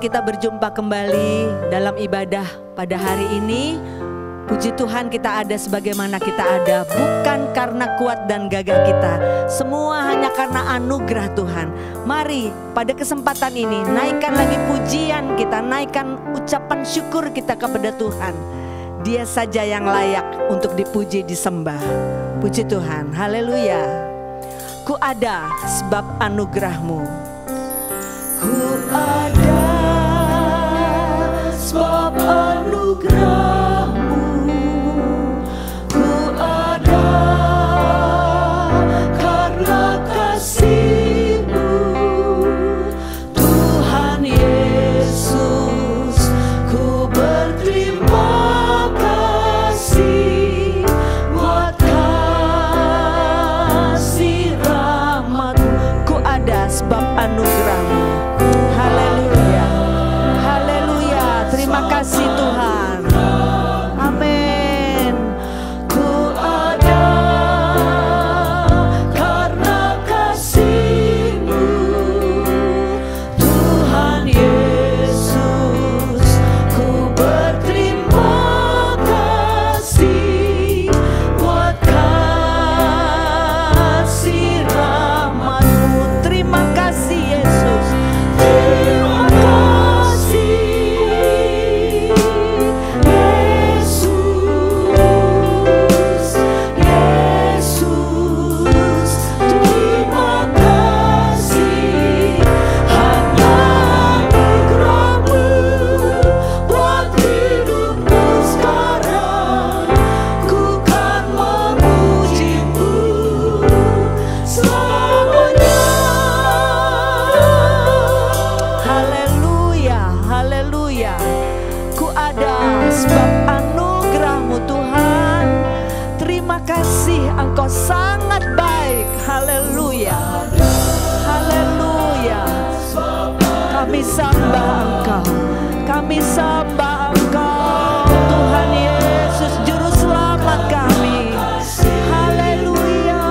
kita berjumpa kembali dalam ibadah pada hari ini. Puji Tuhan kita ada sebagaimana kita ada, bukan karena kuat dan gagah kita, semua hanya karena anugerah Tuhan. Mari pada kesempatan ini naikkan lagi pujian kita, naikkan ucapan syukur kita kepada Tuhan. Dia saja yang layak untuk dipuji, disembah. Puji Tuhan, haleluya. Ku ada sebab anugerah-Mu. Ku ada sebab anugerah-Mu. Ku ada karena kasih-Mu. Tuhan Yesus, ku berterima kasih buat kasih rahmat-Mu. Ku ada sebab anugerah-Mu. Haleluya, haleluya. Terima kasih Tuhan. Amin. Ku ada karena kasih-Mu. Tuhan Yesus, ku berterima kasih buat kasih rahmat-Mu. Terima kasih Yesus. Terima kasih Yesus. Yesus, terima kasih. Hanya anugerah-Mu buat hidupku sekarang. Ku kan memuji-Mu selamanya. Haleluya, haleluya. Ku ada sebab anugerah-Mu Tuhan. Terima kasih, Engkau sangat baik. Haleluya, haleluya. Kami sembah Engkau, kami sembah Engkau, Tuhan Yesus, Juru Selamat kami. Haleluya.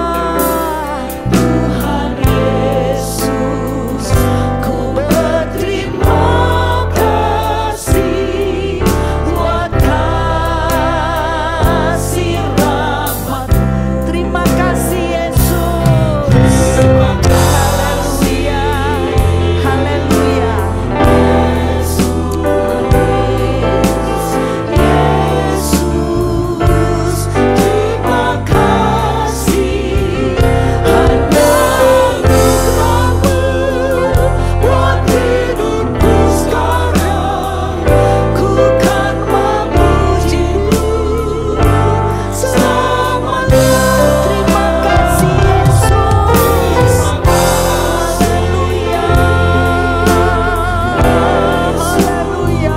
Tuhan Yesus, ku berterima kasih buat kasih rahmat. Terima kasih Yesus. Haleluya, haleluya. Yesus, terima kasih. Hanya anugerah-Mu buat hidupku sekarang. Ku kan memuji-Mu selamanya. Terima kasih Yesus. Haleluya, haleluya.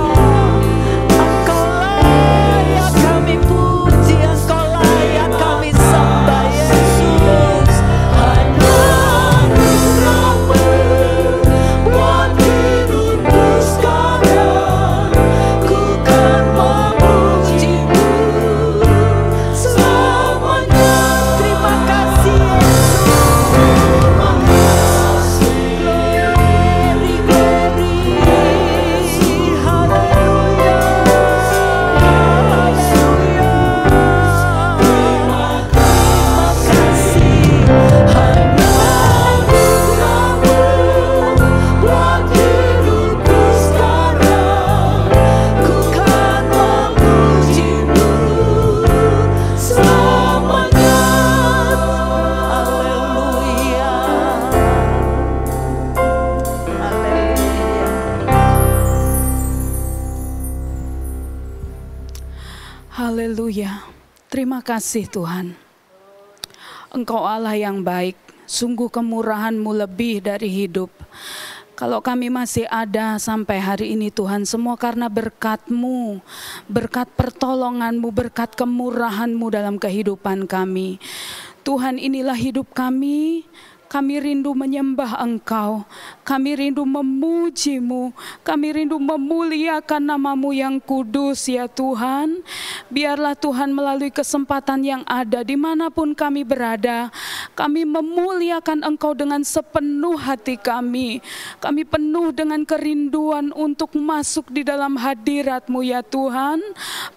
Engkau layak kami puji, Engkau layak kami sembah Yesus. Hanya anugerah-Mu buat hidupku sekarang. Ku kan memuji-Mu selamanya. Terima kasih Yesus. Terima kasih. Glory, glory. Haleluya, haleluya. Terima kasih. Hanya anugerah-Mu buat hidupku sekarang. Ku kan memuji-Mu selamanya. Haleluya, haleluya. Haleluya. Terima kasih Tuhan. Engkau Allah yang baik. Sungguh kemurahan-Mu lebih dari hidup. Kalau kami masih ada sampai hari ini Tuhan, semua karena berkat-Mu, berkat pertolongan-Mu, berkat kemurahan-Mu dalam kehidupan kami. Tuhan, inilah hidup kami. Kami rindu menyembah Engkau, kami rindu memuji-Mu, kami rindu memuliakan nama-Mu yang kudus ya Tuhan. Biarlah Tuhan melalui kesempatan yang ada dimanapun kami berada, kami memuliakan Engkau dengan sepenuh hati kami. Kami penuh dengan kerinduan untuk masuk di dalam hadirat-Mu ya Tuhan.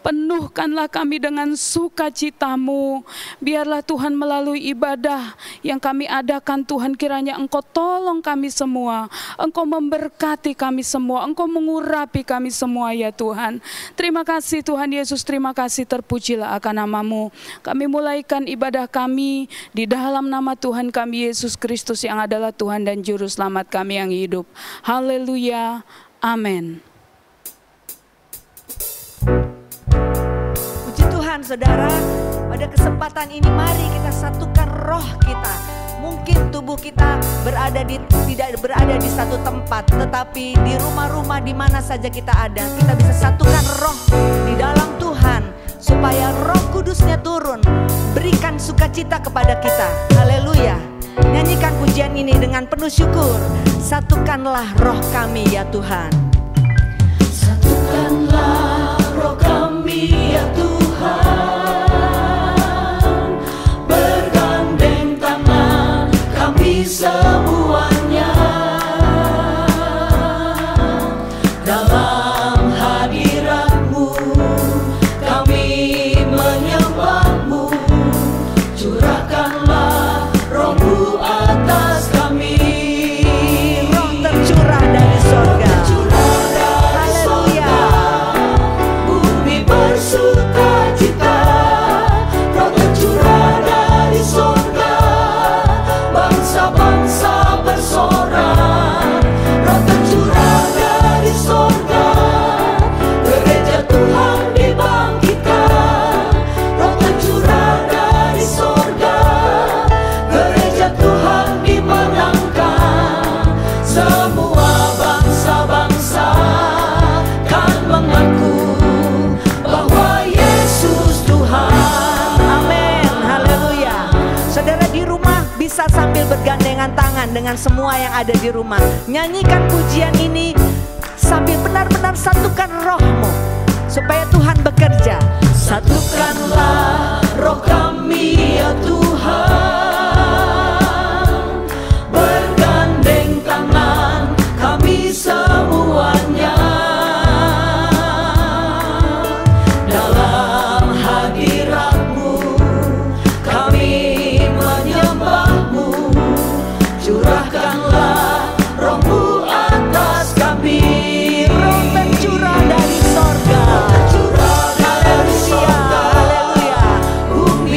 Penuhkanlah kami dengan sukacita-Mu. Biarlah Tuhan melalui ibadah yang kami adakan Tuhan, kiranya Engkau tolong kami semua, Engkau memberkati kami semua, Engkau mengurapi kami semua ya Tuhan. Terima kasih Tuhan Yesus, terima kasih, terpujilah akan nama-Mu. Kami mulaikan ibadah kami di dalam nama Tuhan kami Yesus Kristus yang adalah Tuhan dan Juru Selamat kami yang hidup. Haleluya, amin. Puji Tuhan saudara, pada kesempatan ini mari kita satukan roh kita. Mungkin tubuh kita tidak berada di satu tempat, tetapi di rumah-rumah di mana saja kita ada, kita bisa satukan roh di dalam Tuhan, supaya Roh Kudusnya turun, berikan sukacita kepada kita. Haleluya. Nyanyikan pujian ini dengan penuh syukur. Satukanlah roh kami ya Tuhan. Satukanlah roh kami ya Tuhan. Semuanya dalam hadirat-Mu, kami menyembah-Mu. Curahkanlah roh-Mu atas kami. Roh tercurah dari sorga. Haleluya. Bumi bersukacita. Roh tercurah dari sorga. Bangsa-bangsa bersorak, roh tercurah dari sorga. Gereja Tuhan dibangkitkan, roh tercurah dari sorga. Gereja Tuhan dimenangkan, semua bangsa-bangsa kan mengaku bahwa Yesus Tuhan. Amin, haleluya. Saudara di rumah bisa sambil bergandengan tangan dengan semua yang ada di rumah, nyanyikan pujian ini sambil benar-benar satukan rohmu supaya Tuhan bekerja. Satukanlah roh kami ya Tuhan, bergandeng tangan kami semuanya dalam hadirat-Mu, kami menyembah-Mu. Curahkanlah roh-Mu atas kami. Roh tercurah dari sorga. Tercurah dari sorga. Haleluya. Bumi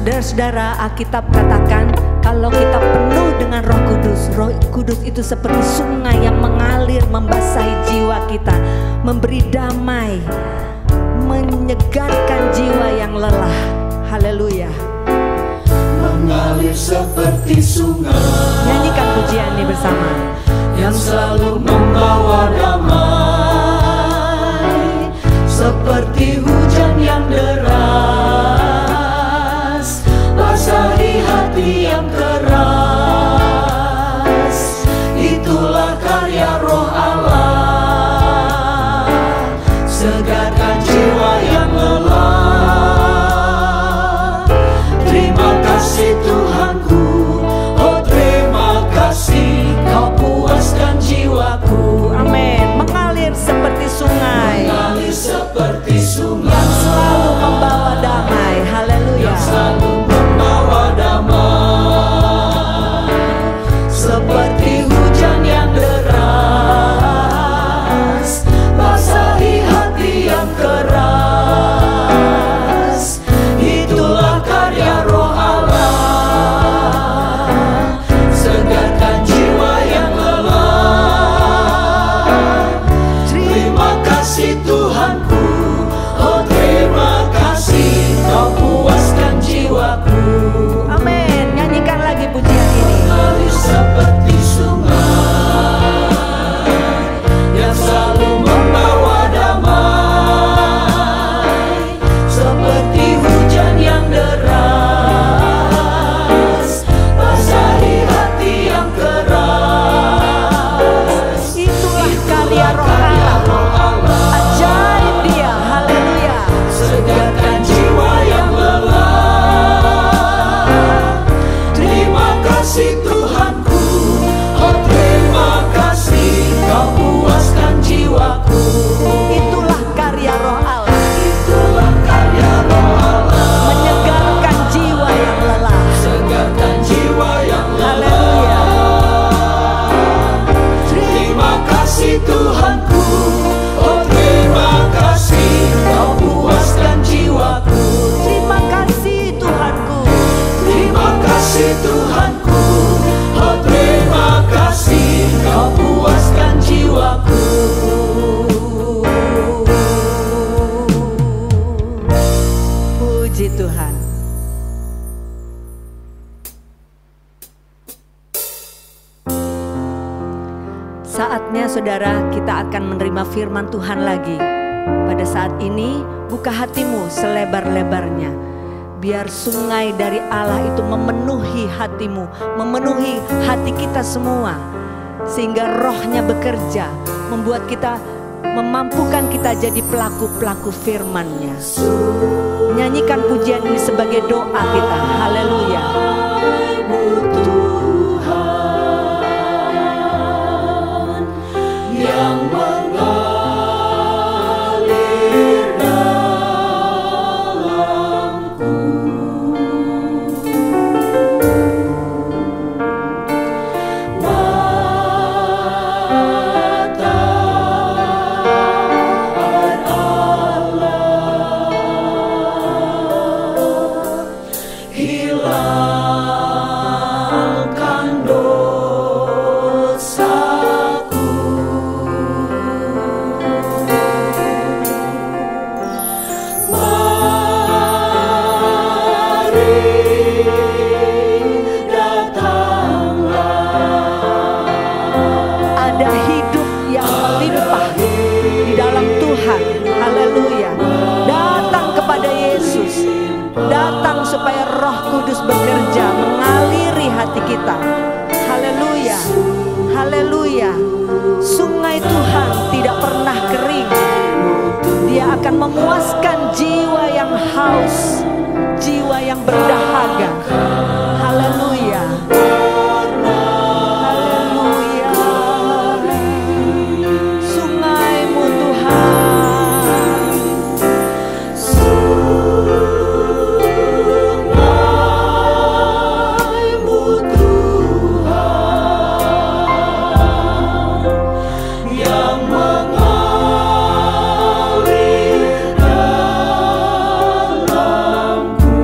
Saudara-saudara, Alkitab katakan kalau kita penuh dengan Roh Kudus itu seperti sungai yang mengalir membasahi jiwa kita, memberi damai, menyegarkan jiwa yang lelah. Haleluya. Mengalir seperti sungai, Nyanyikan pujian ini bersama. yang selalu membawa damai, seperti hujan yang deras, basahi hati yang keras. Itulah karya Roh Allah, segarkan jiwa yang lelah. Terima kasih Tuhanku, oh terima kasih, kau puaskan jiwaku. Amin. Mengalir seperti sungai, Mengalir seperti sungai, yang selalu membawa damai. Haleluya. yang selalu membawa damai, seperti hujan yang deras, basahi hati yang keras. Itulah karya Roh Allah, segarkan jiwa yang lelah. Terima kasih Tuhanku, oh terima kasih, kau puaskan jiwaku. Amin. Nyanyikan lagi pujian ini. Mengalir seperti sungai, yang selalu membawa damai, seperti hujan yang deras, basahi hati yang keras. Itulah karya Roh Allah. Ajaib Dia. Haleluya. Segarkan jiwa yang lelah. Terima kasih Tuhanku, oh terima kasih, kau puaskan jiwaku. Itulah karya Roh Allah, Itulah karya Roh Allah, menyegarkan jiwa yang lelah. segarkan jiwa yang Haleluya. lelah. Terima kasih Tuhanku, oh terima kasih, kau puaskan jiwaku. Terima kasih Tuhanku. Terima kasih Tuhanku, oh terima kasih, kau puaskan jiwaku. Puji Tuhan. Saatnya saudara, kita akan menerima firman Tuhan lagi. Pada saat ini, buka hatimu selebar-lebarnya. Biar sungai dari Allah itu memenuhi hatimu, memenuhi hati kita semua. Sehingga rohnya bekerja, membuat kita, memampukan kita jadi pelaku-pelaku firman-Nya. Nyanyikan pujian ini sebagai doa kita. Haleluya. Tuhan yang mengalir dalamku, matahari Allah, hilangkan dosaku. Mari datanglah, Ada hidup yang melimpah di dalam Tuhan. Haleluya. Datang kepada Yesus. Datang supaya Roh Kudus bekerja, mengaliri hati kita. Haleluya. Haleluya. Sungai Tuhan tidak pernah kering. Dia akan memuaskan jiwa yang haus, jiwa yang berdahaga. Haleluya. Haleluya. Sungaimu Tuhan. Sungaimu Tuhan yang mengalir dalamku.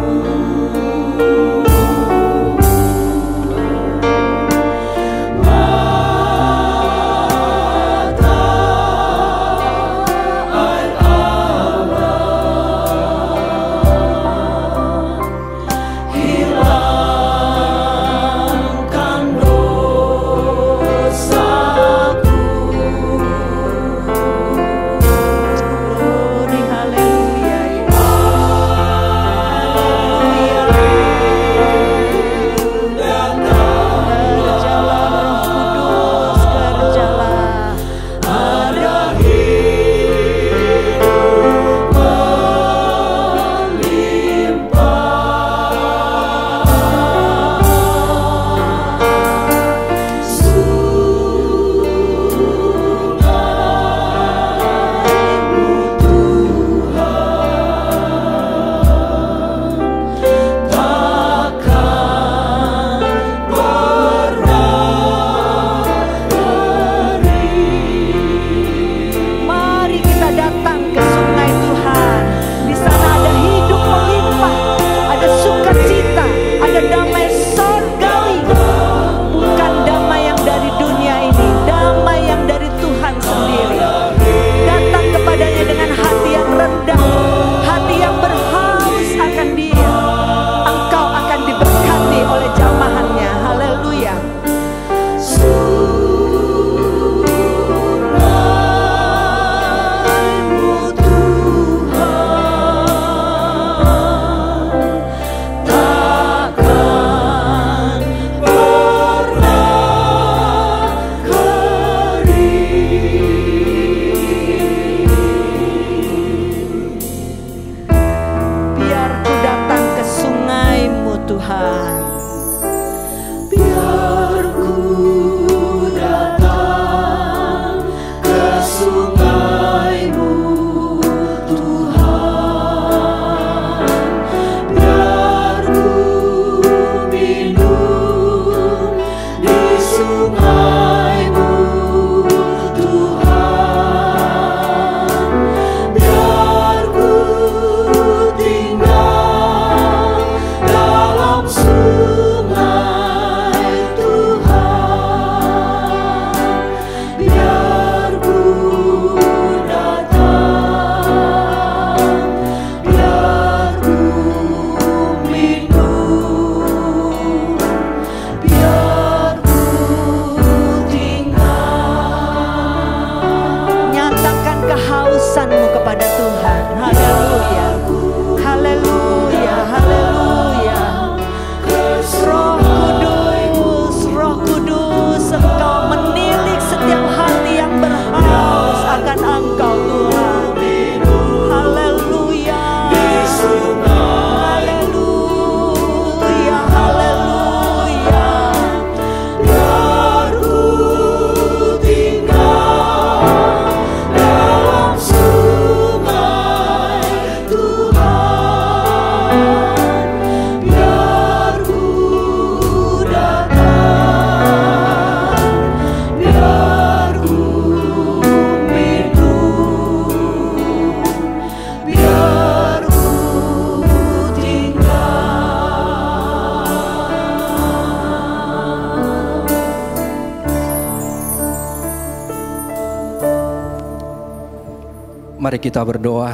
Mari kita berdoa.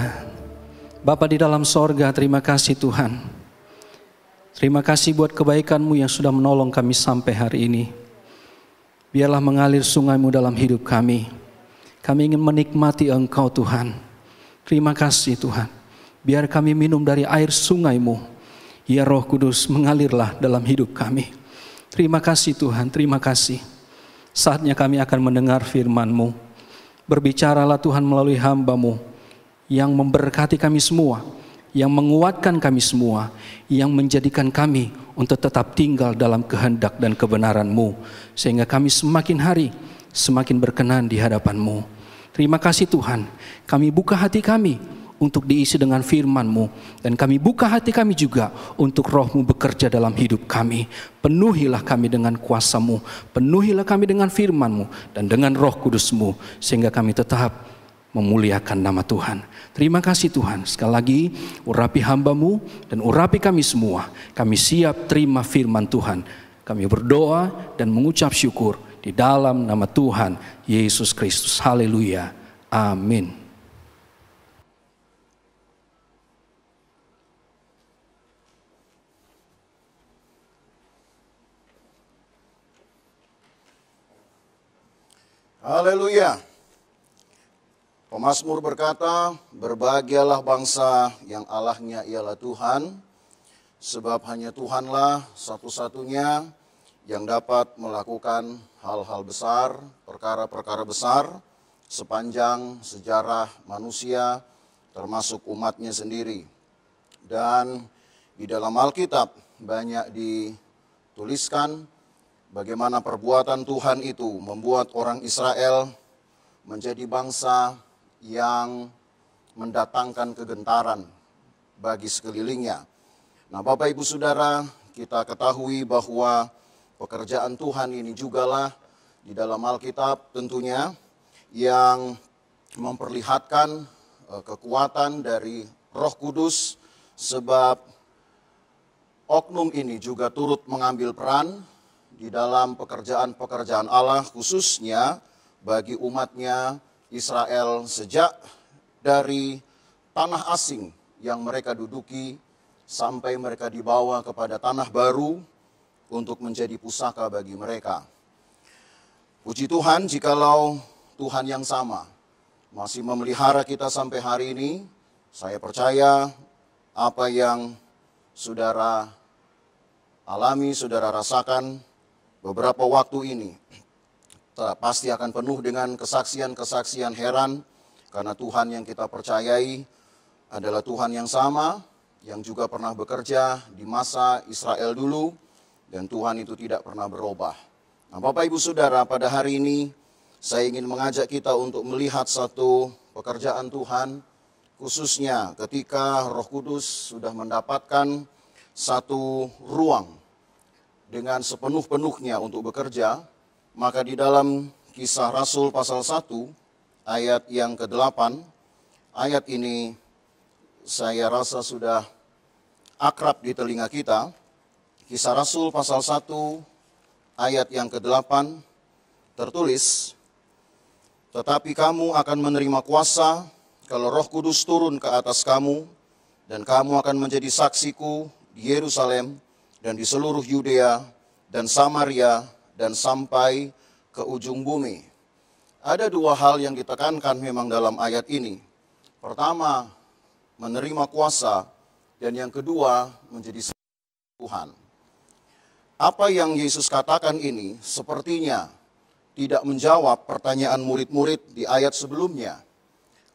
Bapa di dalam sorga, terima kasih Tuhan. Terima kasih buat kebaikan-Mu yang sudah menolong kami sampai hari ini. Biarlah mengalir sungai-Mu dalam hidup kami. Kami ingin menikmati Engkau Tuhan. Terima kasih Tuhan. Biar kami minum dari air sungai-Mu. Ya Roh Kudus, mengalirlah dalam hidup kami. Terima kasih Tuhan, terima kasih. Saatnya kami akan mendengar firman-Mu. Berbicaralah Tuhan melalui hamba-Mu yang memberkati kami semua, yang menguatkan kami semua, yang menjadikan kami untuk tetap tinggal dalam kehendak dan kebenaran-Mu, sehingga kami semakin hari semakin berkenan di hadapan-Mu. Terima kasih Tuhan, kami buka hati kami untuk diisi dengan firman-Mu, dan kami buka hati kami juga untuk Roh-Mu bekerja dalam hidup kami. Penuhilah kami dengan kuasa-Mu, penuhilah kami dengan firman-Mu dan dengan Roh Kudus-Mu, sehingga kami tetap memuliakan nama Tuhan. Terima kasih Tuhan. Sekali lagi, urapi hamba-Mu dan urapi kami semua. Kami siap terima firman Tuhan. Kami berdoa dan mengucap syukur di dalam nama Tuhan Yesus Kristus. Haleluya. Amin. Haleluya. Pemazmur berkata, berbahagialah bangsa yang Allahnya ialah Tuhan, sebab hanya Tuhanlah satu-satunya yang dapat melakukan hal-hal besar, perkara-perkara besar, sepanjang sejarah manusia, termasuk umatnya sendiri. Dan di dalam Alkitab banyak dituliskan bagaimana perbuatan Tuhan itu membuat orang Israel menjadi bangsa yang mendatangkan kegentaran bagi sekelilingnya. Nah, Bapak Ibu Saudara, kita ketahui bahwa pekerjaan Tuhan ini jugalah di dalam Alkitab tentunya yang memperlihatkan kekuatan dari Roh Kudus, sebab oknum ini juga turut mengambil peran di dalam pekerjaan-pekerjaan Allah, khususnya bagi umatnya Israel sejak dari tanah asing yang mereka duduki sampai mereka dibawa kepada tanah baru untuk menjadi pusaka bagi mereka. Puji Tuhan, jikalau Tuhan yang sama masih memelihara kita sampai hari ini, saya percaya apa yang saudara alami, saudara rasakan beberapa waktu ini pasti akan penuh dengan kesaksian-kesaksian heran, karena Tuhan yang kita percayai adalah Tuhan yang sama, yang juga pernah bekerja di masa Israel dulu, dan Tuhan itu tidak pernah berubah. Nah, Bapak Ibu Saudara, pada hari ini saya ingin mengajak kita untuk melihat satu pekerjaan Tuhan, khususnya ketika Roh Kudus sudah mendapatkan satu ruang dengan sepenuh-penuhnya untuk bekerja. Maka di dalam Kisah Rasul pasal 1 ayat yang ke-8, ayat ini saya rasa sudah akrab di telinga kita. Kisah Rasul pasal 1 ayat yang ke-8 tertulis, tetapi kamu akan menerima kuasa kalau Roh Kudus turun ke atas kamu, dan kamu akan menjadi saksiku di Yerusalem dan di seluruh Yudea dan Samaria dan sampai ke ujung bumi. Ada dua hal yang ditekankan memang dalam ayat ini. Pertama, menerima kuasa, dan yang kedua, menjadi saksi Tuhan. Apa yang Yesus katakan ini sepertinya tidak menjawab pertanyaan murid-murid di ayat sebelumnya.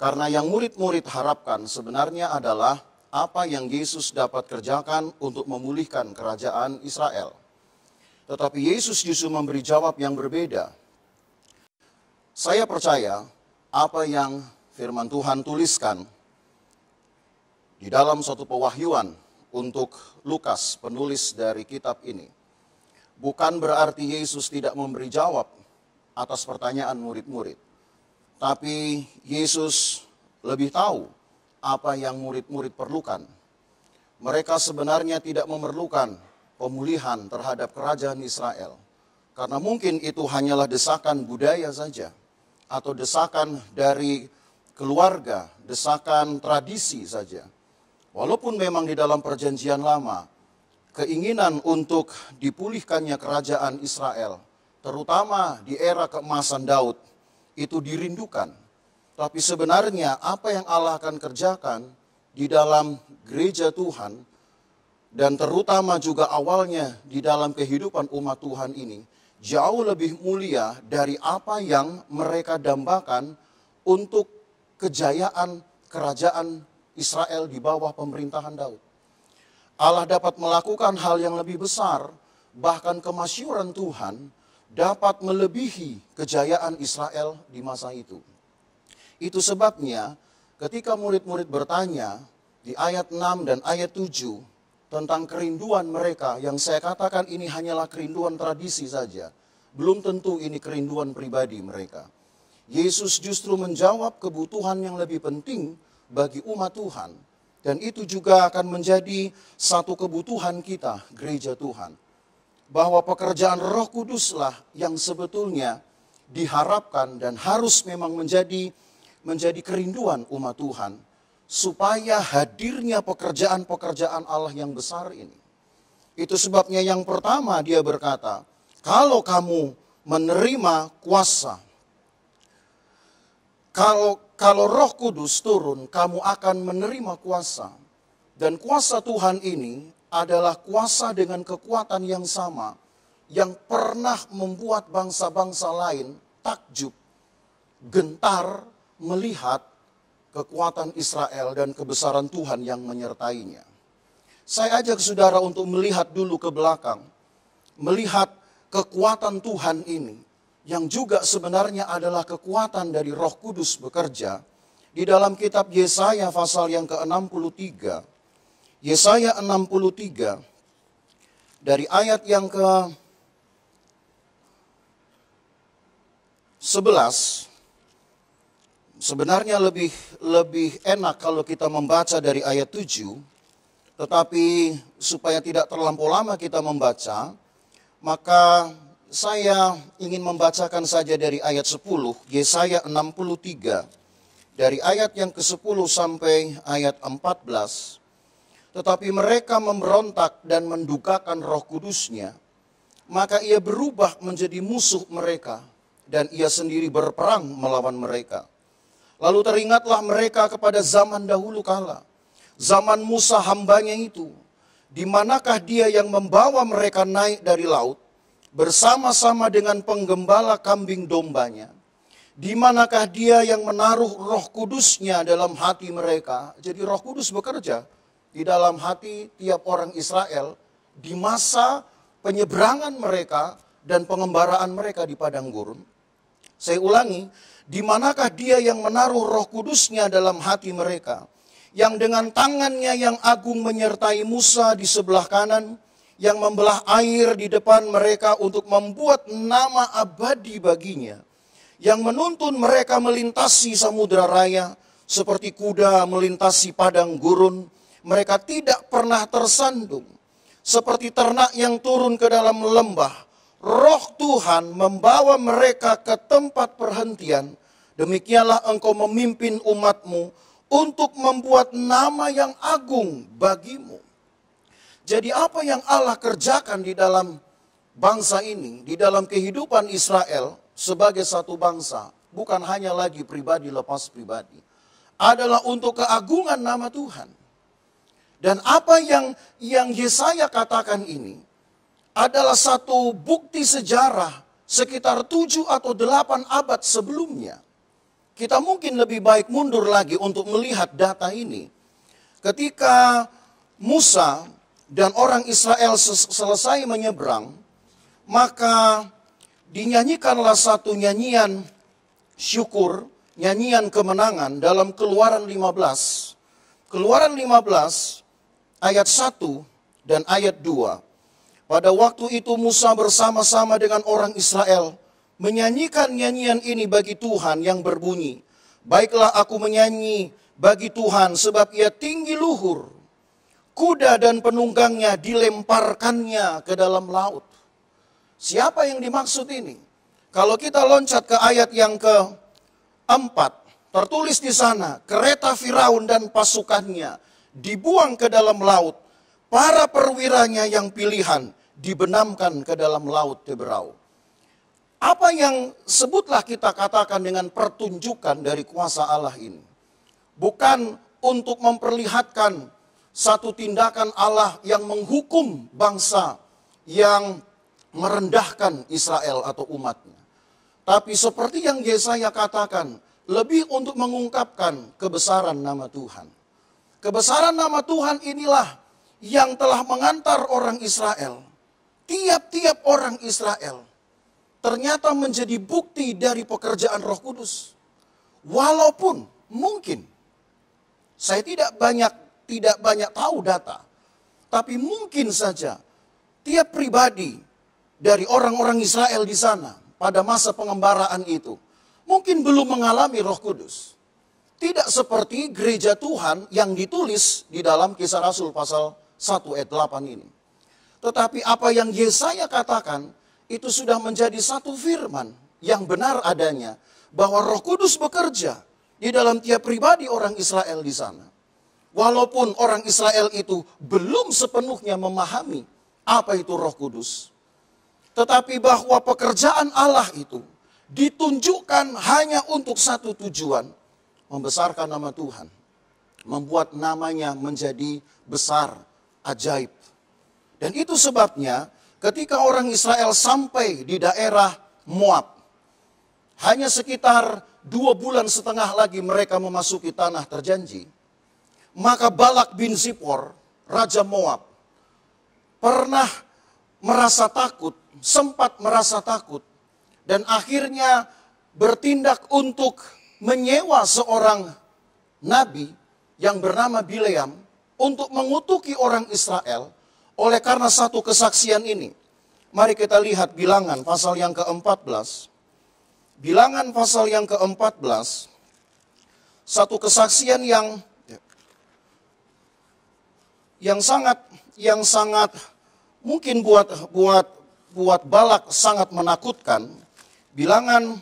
Karena yang murid-murid harapkan sebenarnya adalah apa yang Yesus dapat kerjakan untuk memulihkan kerajaan Israel. Tetapi Yesus justru memberi jawab yang berbeda. Saya percaya apa yang firman Tuhan tuliskan di dalam suatu pewahyuan untuk Lukas, penulis dari kitab ini, bukan berarti Yesus tidak memberi jawab atas pertanyaan murid-murid. Tapi Yesus lebih tahu apa yang murid-murid perlukan. Mereka sebenarnya tidak memerlukan pemulihan terhadap kerajaan Israel. Karena mungkin itu hanyalah desakan budaya saja, atau desakan dari keluarga, desakan tradisi saja. Walaupun memang di dalam perjanjian lama, keinginan untuk dipulihkannya kerajaan Israel, terutama di era keemasan Daud, itu dirindukan. Tapi sebenarnya apa yang Allah akan kerjakan di dalam gereja Tuhan, dan terutama juga awalnya di dalam kehidupan umat Tuhan ini, jauh lebih mulia dari apa yang mereka dambakan untuk kejayaan kerajaan Israel di bawah pemerintahan Daud. Allah dapat melakukan hal yang lebih besar, bahkan kemasyhuran Tuhan dapat melebihi kejayaan Israel di masa itu. Itu sebabnya ketika murid-murid bertanya di ayat 6 dan ayat 7 tentang kerinduan mereka, yang saya katakan ini hanyalah kerinduan tradisi saja, belum tentu ini kerinduan pribadi mereka. Yesus justru menjawab kebutuhan yang lebih penting bagi umat Tuhan, dan itu juga akan menjadi satu kebutuhan kita, gereja Tuhan, bahwa pekerjaan Roh Kuduslah yang sebetulnya diharapkan dan harus memang menjadi kerinduan umat Tuhan, supaya hadirnya pekerjaan-pekerjaan Allah yang besar ini. Itu sebabnya yang pertama dia berkata, kalau kamu menerima kuasa, kalau Roh Kudus turun, kamu akan menerima kuasa. Dan kuasa Tuhan ini adalah kuasa dengan kekuatan yang sama, yang pernah membuat bangsa-bangsa lain takjub, gentar melihat kekuatan Israel dan kebesaran Tuhan yang menyertainya. Saya ajak saudara untuk melihat dulu ke belakang, melihat kekuatan Tuhan ini, yang juga sebenarnya adalah kekuatan dari Roh Kudus bekerja. Di dalam kitab Yesaya pasal yang ke-63, Yesaya 63, dari ayat yang ke-11, sebenarnya lebih enak kalau kita membaca dari ayat 7, tetapi supaya tidak terlampau lama kita membaca, maka saya ingin membacakan saja dari ayat 10, Yesaya 63, dari ayat yang ke-10 sampai ayat 14. Tetapi mereka memberontak dan mendukakan Roh Kudusnya, maka ia berubah menjadi musuh mereka, dan ia sendiri berperang melawan mereka. Lalu teringatlah mereka kepada zaman dahulu kala, zaman Musa hambanya itu, di manakah dia yang membawa mereka naik dari laut, bersama-sama dengan penggembala kambing dombanya. Di manakah dia yang menaruh Roh Kudusnya dalam hati mereka. Jadi Roh Kudus bekerja di dalam hati tiap orang Israel di masa penyeberangan mereka dan pengembaraan mereka di padang gurun. Saya ulangi, di manakah dia yang menaruh Roh Kudusnya dalam hati mereka, yang dengan tangannya yang agung menyertai Musa di sebelah kanan, yang membelah air di depan mereka untuk membuat nama abadi baginya, yang menuntun mereka melintasi samudera raya, seperti kuda melintasi padang gurun. Mereka tidak pernah tersandung, seperti ternak yang turun ke dalam lembah. Roh Tuhan membawa mereka ke tempat perhentian. Demikianlah engkau memimpin umatmu untuk membuat nama yang agung bagimu. Jadi apa yang Allah kerjakan di dalam bangsa ini, di dalam kehidupan Israel sebagai satu bangsa, bukan hanya lagi pribadi lepas pribadi, adalah untuk keagungan nama Tuhan. Dan apa yang Yesaya katakan ini adalah satu bukti sejarah sekitar 7 atau 8 abad sebelumnya. Kita mungkin lebih baik mundur lagi untuk melihat data ini. Ketika Musa dan orang Israel selesai menyeberang, maka dinyanyikanlah satu nyanyian syukur, nyanyian kemenangan dalam Keluaran 15. Keluaran 15 ayat 1 dan ayat 2. Pada waktu itu Musa bersama-sama dengan orang Israel menyanyikan nyanyian ini bagi Tuhan yang berbunyi, baiklah aku menyanyi bagi Tuhan sebab ia tinggi luhur. Kuda dan penunggangnya dilemparkannya ke dalam laut. Siapa yang dimaksud ini? Kalau kita loncat ke ayat yang ke-4, Tertulis di sana, kereta Firaun dan pasukannya dibuang ke dalam laut. Para perwiranya yang pilihan dibenamkan ke dalam laut Teberau. Apa yang sebutlah kita katakan dengan pertunjukan dari kuasa Allah ini? Bukan untuk memperlihatkan satu tindakan Allah yang menghukum bangsa yang merendahkan Israel atau umatnya. Tapi seperti yang Yesaya katakan, lebih untuk mengungkapkan kebesaran nama Tuhan. Kebesaran nama Tuhan inilah yang telah mengantar orang Israel. Tiap-tiap orang Israel ternyata menjadi bukti dari pekerjaan Roh Kudus. Walaupun mungkin saya tidak banyak tahu data, tapi mungkin saja tiap pribadi dari orang-orang Israel di sana pada masa pengembaraan itu mungkin belum mengalami Roh Kudus. Tidak seperti gereja Tuhan yang ditulis di dalam Kisah Rasul pasal 1 ayat 8 ini. Tetapi apa yang Yesaya katakan itu sudah menjadi satu firman yang benar adanya, bahwa Roh Kudus bekerja di dalam tiap pribadi orang Israel di sana. Walaupun orang Israel itu belum sepenuhnya memahami apa itu Roh Kudus. Tetapi bahwa pekerjaan Allah itu ditunjukkan hanya untuk satu tujuan, membesarkan nama Tuhan, membuat namanya menjadi besar, ajaib. Dan itu sebabnya ketika orang Israel sampai di daerah Moab, hanya sekitar 2,5 bulan lagi mereka memasuki tanah terjanji, maka Balak bin Zippor, Raja Moab, pernah merasa takut, sempat merasa takut, dan akhirnya bertindak untuk menyewa seorang nabi yang bernama Bileam untuk mengutuki orang Israel oleh karena satu kesaksian ini. Mari kita lihat Bilangan pasal yang ke-14. Bilangan pasal yang ke-14, satu kesaksian yang sangat mungkin buat Balak sangat menakutkan. Bilangan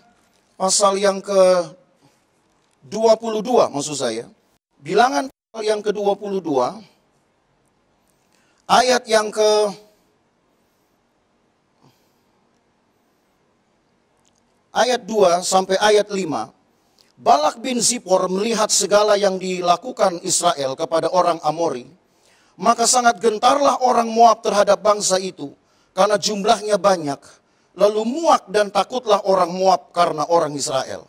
pasal yang ke-22 maksud saya. Bilangan pasal yang ke-22 ayat yang ayat 2 sampai ayat 5. Balak bin Zippor melihat segala yang dilakukan Israel kepada orang Amori, maka sangat gentarlah orang Moab terhadap bangsa itu, karena jumlahnya banyak. Lalu muak dan takutlah orang Moab karena orang Israel.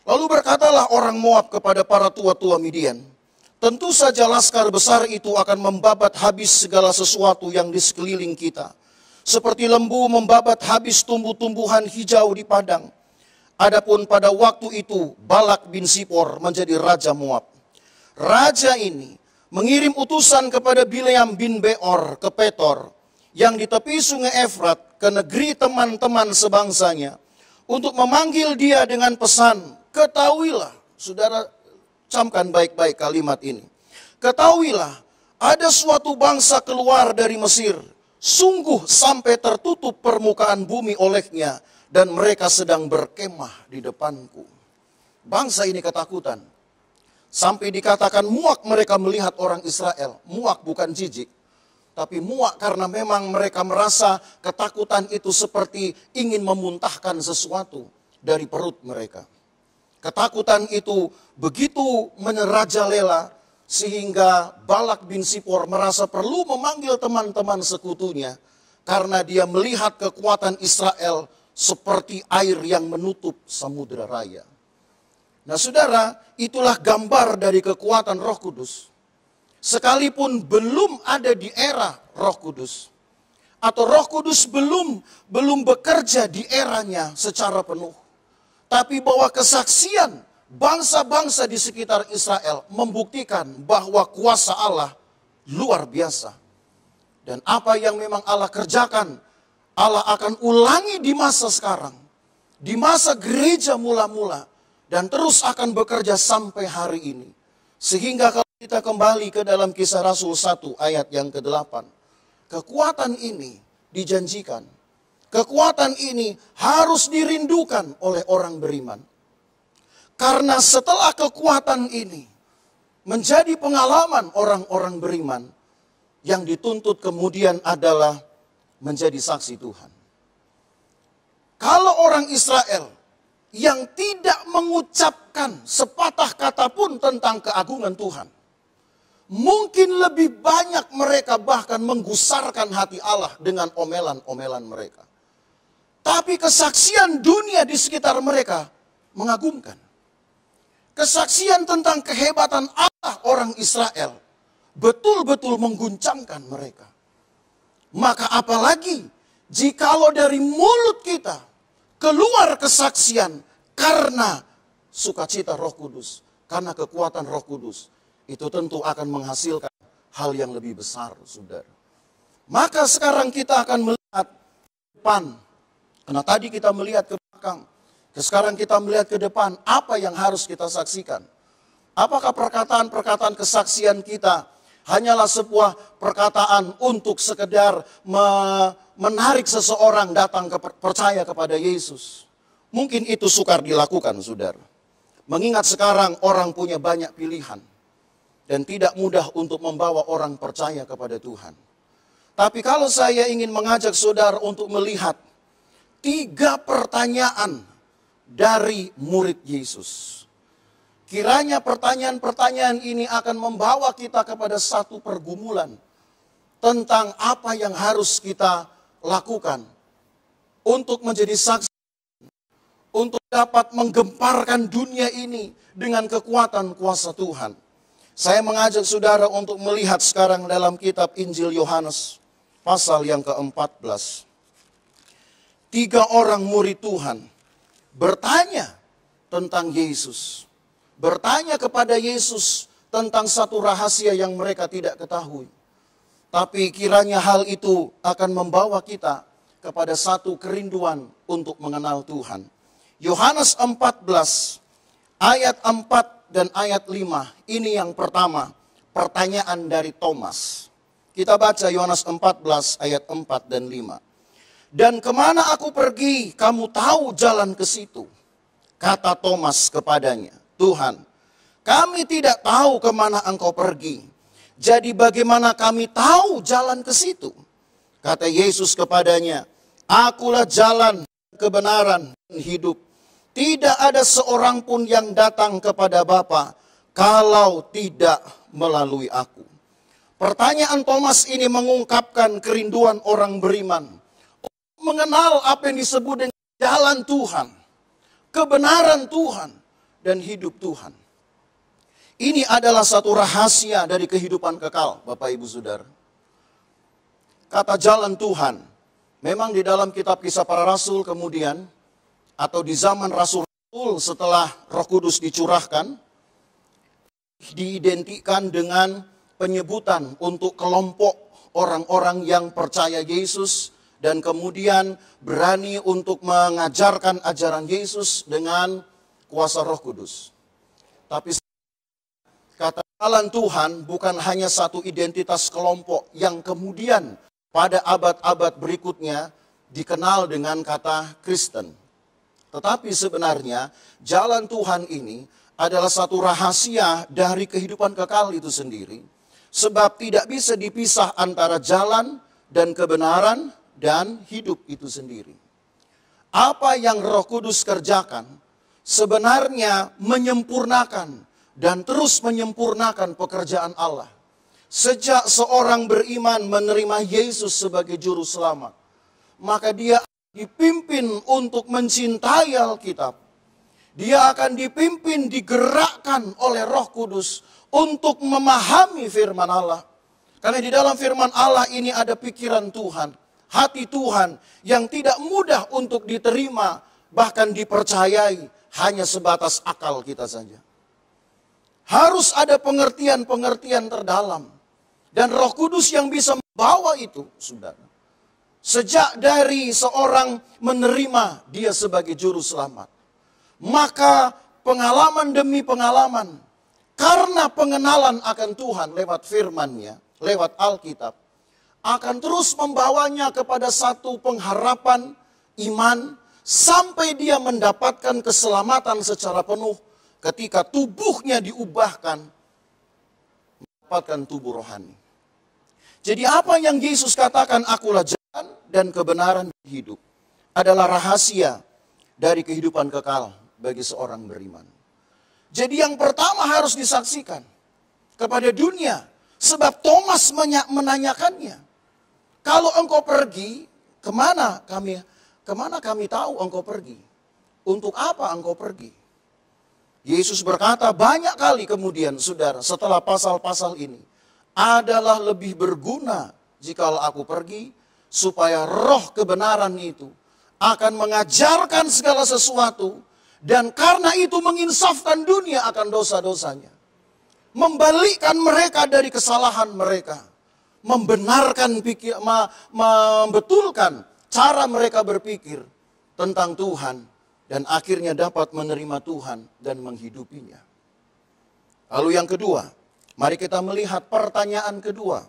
Lalu berkatalah orang Moab kepada para tua-tua Midian, tentu saja laskar besar itu akan membabat habis segala sesuatu yang di sekeliling kita, seperti lembu membabat habis tumbuh-tumbuhan hijau di padang. Adapun pada waktu itu Balak bin Zippor menjadi raja Moab. Raja ini mengirim utusan kepada Bileam bin Beor ke Petor yang di tepi sungai Efrat, ke negeri teman-teman sebangsanya, untuk memanggil dia dengan pesan, ketahuilah, saudara camkan baik-baik kalimat ini. Ketahuilah, ada suatu bangsa keluar dari Mesir, sungguh sampai tertutup permukaan bumi olehnya, dan mereka sedang berkemah di depanku. Bangsa ini ketakutan. Sampai dikatakan muak mereka melihat orang Israel. Muak bukan jijik, tapi muak karena memang mereka merasa ketakutan itu seperti ingin memuntahkan sesuatu dari perut mereka. Ketakutan itu begitu menerajalela sehingga Balak bin Zippor merasa perlu memanggil teman-teman sekutunya, karena dia melihat kekuatan Israel seperti air yang menutup samudera raya. Nah saudara, itulah gambar dari kekuatan Roh Kudus. Sekalipun belum ada di era Roh Kudus, atau Roh Kudus belum bekerja di eranya secara penuh, tapi bahwa kesaksian bangsa-bangsa di sekitar Israel membuktikan bahwa kuasa Allah luar biasa. Dan apa yang memang Allah kerjakan, Allah akan ulangi di masa sekarang, di masa gereja mula-mula, dan terus akan bekerja sampai hari ini. Sehingga kalau kita kembali ke dalam Kisah Rasul 1 ayat yang ke-8. Kekuatan ini dijanjikan. Kekuatan ini harus dirindukan oleh orang beriman. Karena setelah kekuatan ini menjadi pengalaman orang-orang beriman, yang dituntut kemudian adalah menjadi saksi Tuhan. Kalau orang Israel yang tidak mengucapkan sepatah kata pun tentang keagungan Tuhan, mungkin lebih banyak mereka bahkan menggusarkan hati Allah dengan omelan-omelan mereka. Tapi kesaksian dunia di sekitar mereka mengagumkan. Kesaksian tentang kehebatan Allah orang Israel betul-betul mengguncangkan mereka. Maka apalagi jikalau dari mulut kita keluar kesaksian karena sukacita Roh Kudus, karena kekuatan Roh Kudus, itu tentu akan menghasilkan hal yang lebih besar, saudara. Maka sekarang kita akan melihat ke depan. Karena tadi kita melihat ke belakang. Sekarang kita melihat ke depan, apa yang harus kita saksikan. Apakah perkataan-perkataan kesaksian kita hanyalah sebuah perkataan untuk sekedar menarik seseorang datang percaya kepada Yesus? Mungkin itu sukar dilakukan, saudara. Mengingat sekarang orang punya banyak pilihan. Dan tidak mudah untuk membawa orang percaya kepada Tuhan. Tapi kalau saya ingin mengajak saudara untuk melihat 3 pertanyaan dari murid Yesus. Kiranya pertanyaan-pertanyaan ini akan membawa kita kepada satu pergumulan tentang apa yang harus kita lakukan untuk menjadi saksi, untuk dapat menggemparkan dunia ini dengan kekuatan kuasa Tuhan. Saya mengajak saudara untuk melihat sekarang dalam kitab Injil Yohanes pasal yang ke-14. 3 orang murid Tuhan bertanya tentang Yesus. Bertanya kepada Yesus tentang satu rahasia yang mereka tidak ketahui. Tapi kiranya hal itu akan membawa kita kepada satu kerinduan untuk mengenal Tuhan. Yohanes 14 ayat 4 dan ayat 5. Ini yang pertama, pertanyaan dari Thomas. Kita baca Yohanes 14 ayat 4 dan 5. Dan kemana aku pergi, kamu tahu jalan ke situ. Kata Thomas kepadanya, Tuhan, kami tidak tahu kemana engkau pergi. Jadi bagaimana kami tahu jalan ke situ? Kata Yesus kepadanya, akulah jalan, kebenaran, dan hidup. Tidak ada seorang pun yang datang kepada Bapa kalau tidak melalui aku. Pertanyaan Thomas ini mengungkapkan kerinduan orang beriman. Mengenal apa yang disebut dengan jalan Tuhan, kebenaran Tuhan, dan hidup Tuhan. Ini adalah satu rahasia dari kehidupan kekal, Bapak Ibu Saudara. Kata jalan Tuhan, memang di dalam kitab Kisah Para Rasul kemudian, atau di zaman Rasul-Rasul setelah Roh Kudus dicurahkan, diidentikan dengan penyebutan untuk kelompok orang-orang yang percaya Yesus, dan kemudian berani untuk mengajarkan ajaran Yesus dengan kuasa Roh Kudus. Tapi kata jalan Tuhan bukan hanya satu identitas kelompok yang kemudian pada abad-abad berikutnya dikenal dengan kata Kristen. Tetapi sebenarnya jalan Tuhan ini adalah satu rahasia dari kehidupan kekal itu sendiri. Sebab tidak bisa dipisah antara jalan dan kebenaran dan hidup itu sendiri. Apa yang Roh Kudus kerjakan sebenarnya menyempurnakan dan terus menyempurnakan pekerjaan Allah. Sejak seorang beriman menerima Yesus sebagai juru selamat, maka dia dipimpin untuk mencintai Alkitab. Dia akan dipimpin, digerakkan oleh Roh Kudus untuk memahami firman Allah. Karena di dalam firman Allah ini ada pikiran Tuhan, hati Tuhan yang tidak mudah untuk diterima, bahkan dipercayai hanya sebatas akal kita saja. Harus ada pengertian-pengertian terdalam. Dan Roh Kudus yang bisa membawa itu, saudara. Sejak dari seorang menerima dia sebagai juru selamat. Maka pengalaman demi pengalaman, karena pengenalan akan Tuhan lewat firman-Nya, lewat Alkitab, akan terus membawanya kepada satu pengharapan iman sampai dia mendapatkan keselamatan secara penuh ketika tubuhnya diubahkan, mendapatkan tubuh rohani. Jadi apa yang Yesus katakan, akulah jalan dan kebenaran dan hidup, adalah rahasia dari kehidupan kekal bagi seorang beriman. Jadi yang pertama harus disaksikan kepada dunia, sebab Thomas menanyakannya, kalau engkau pergi, kemana kami tahu engkau pergi? Untuk apa engkau pergi? Yesus berkata banyak kali kemudian, saudara, setelah pasal-pasal ini, adalah lebih berguna jikalau aku pergi, supaya roh kebenaran itu akan mengajarkan segala sesuatu, dan karena itu menginsafkan dunia akan dosa-dosanya, membalikkan mereka dari kesalahan mereka, membenarkan membetulkan cara mereka berpikir tentang Tuhan, dan akhirnya dapat menerima Tuhan dan menghidupinya. Lalu yang kedua, mari kita melihat pertanyaan kedua.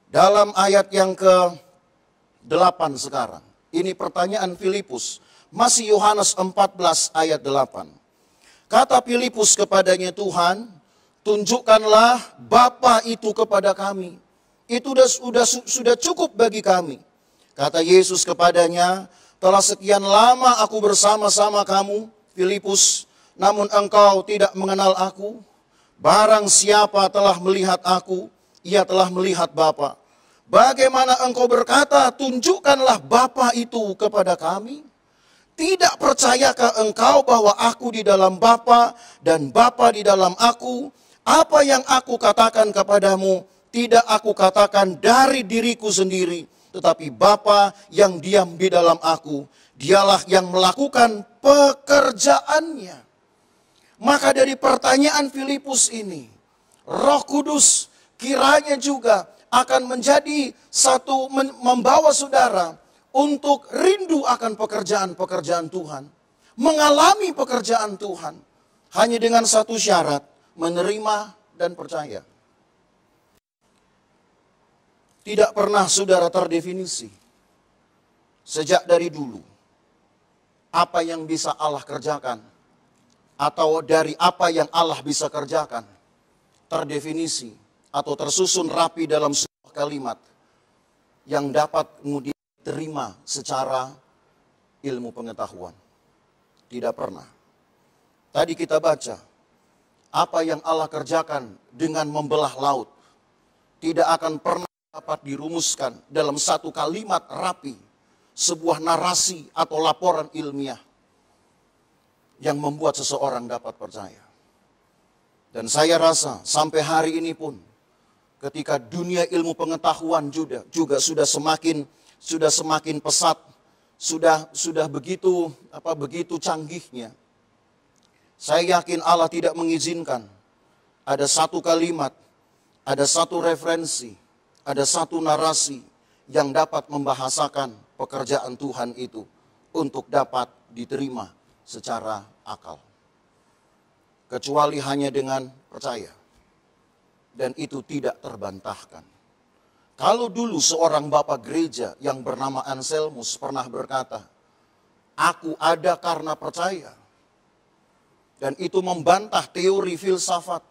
Dalam ayat yang ke-8 sekarang. Ini pertanyaan Filipus. Masih Yohanes 14 ayat 8. Kata Filipus kepadanya, Tuhan, tunjukkanlah Bapa itu kepada kami. Itu sudah cukup bagi kami. Kata Yesus kepadanya, telah sekian lama aku bersama-sama kamu, Filipus, namun engkau tidak mengenal aku. Barang siapa telah melihat aku, ia telah melihat Bapa. Bagaimana engkau berkata, tunjukkanlah Bapa itu kepada kami? Tidak percayakah engkau bahwa aku di dalam Bapa dan Bapa di dalam aku? Apa yang aku katakan kepadamu, tidak aku katakan dari diriku sendiri, tetapi Bapa yang diam di dalam aku, dialah yang melakukan pekerjaannya. Maka dari pertanyaan Filipus ini, Roh Kudus kiranya juga akan menjadi satu, membawa saudara untuk rindu akan pekerjaan-pekerjaan Tuhan, mengalami pekerjaan Tuhan, hanya dengan satu syarat, menerima dan percaya. Tidak pernah saudara terdefinisi sejak dari dulu apa yang bisa Allah kerjakan, atau dari apa yang Allah bisa kerjakan terdefinisi atau tersusun rapi dalam sebuah kalimat yang dapat kemudian diterima secara ilmu pengetahuan. Tidak pernah. Tadi kita baca apa yang Allah kerjakan dengan membelah laut tidak akan pernah dapat dirumuskan dalam satu kalimat rapi, sebuah narasi atau laporan ilmiah yang membuat seseorang dapat percaya. Dan saya rasa sampai hari ini pun, ketika dunia ilmu pengetahuan juga sudah semakin pesat, sudah begitu canggihnya, saya yakin Allah tidak mengizinkan ada satu kalimat, ada satu referensi, ada satu narasi yang dapat membahasakan pekerjaan Tuhan itu untuk dapat diterima secara akal. Kecuali hanya dengan percaya. Dan itu tidak terbantahkan. Kalau dulu seorang bapak gereja yang bernama Anselmus pernah berkata, aku ada karena percaya. Dan itu membantah teori filsafat